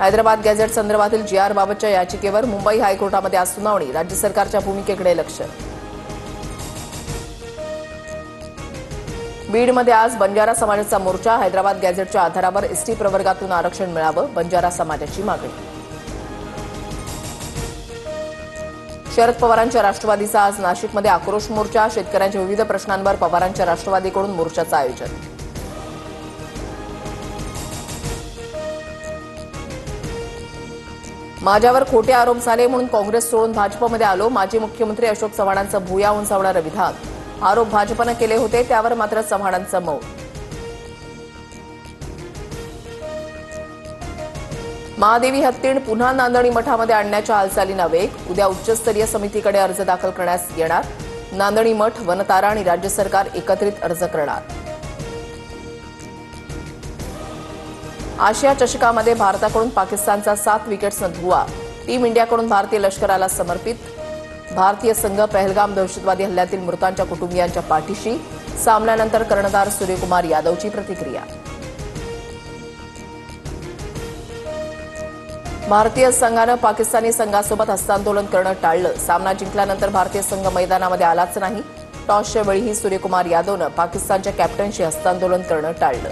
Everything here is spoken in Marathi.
हैदराबाद गॅझेट संदर्भातील GR बाबतच्या याचिकेवर मुंबई हायकोर्टामध्ये आज सुनावणी. राज्य सरकारच्या भूमिकेकडे लक्ष. बीडमध्ये आज बंजारा समाजाचा मोर्चा. हैदराबाद गॅझेटच्या आधारावर एसटी प्रवर्गातून आरक्षण मिळावं, बंजारा समाजाची मागणी. शरद पवारांच्या राष्ट्रवादीचा आज नाशिकमध्ये आक्रोश मोर्चा. शेतकऱ्यांच्या विविध प्रश्नांवर पवारांच्या राष्ट्रवादीकडून मोर्चाचं आयोजन. माझ्यावर खोटे आरोप झाले म्हणून काँग्रेस सोडून भाजपमध्ये आलो. माजी मुख्यमंत्री अशोक चव्हाणांचं भुया उंचावणारं विधान. आरोप भाजपनं केले होते, त्यावर मात्र चव्हाणांचं मौन. महादेवी हत्तीण पुन्हा नांदणी मठामध्ये आणण्याच्या हालचालींना वेग. उद्या उच्चस्तरीय समितीकडे अर्ज दाखल करण्यास येणार. नांदणी मठ, वनतारा आणि राज्य सरकार एकत्रित अर्ज करणार. आशिया चषकामध्ये भारताकडून पाकिस्तानचा 7 विकेट्सनं धुव्वा. टीम इंडियाकडून भारतीय लष्कराला समर्पित. भारतीय संघ पहलगाम दहशतवादी हल्ल्यातील मृतांच्या कुटुंबियांच्या पाठीशी. सामन्यानंतर कर्णधार सूर्यकुमार यादवची प्रतिक्रिया. भारतीय संघानं पाकिस्तानी संघासोबत हस्तांदोलन करणं टाळलं. सामना जिंकल्यानंतर भारतीय संघ मैदानामध्ये आलाच नाही. टॉसच्या वेळीही सूर्यकुमार यादवनं पाकिस्तानच्या कॅप्टनशी हस्तांदोलन करणं टाळलं.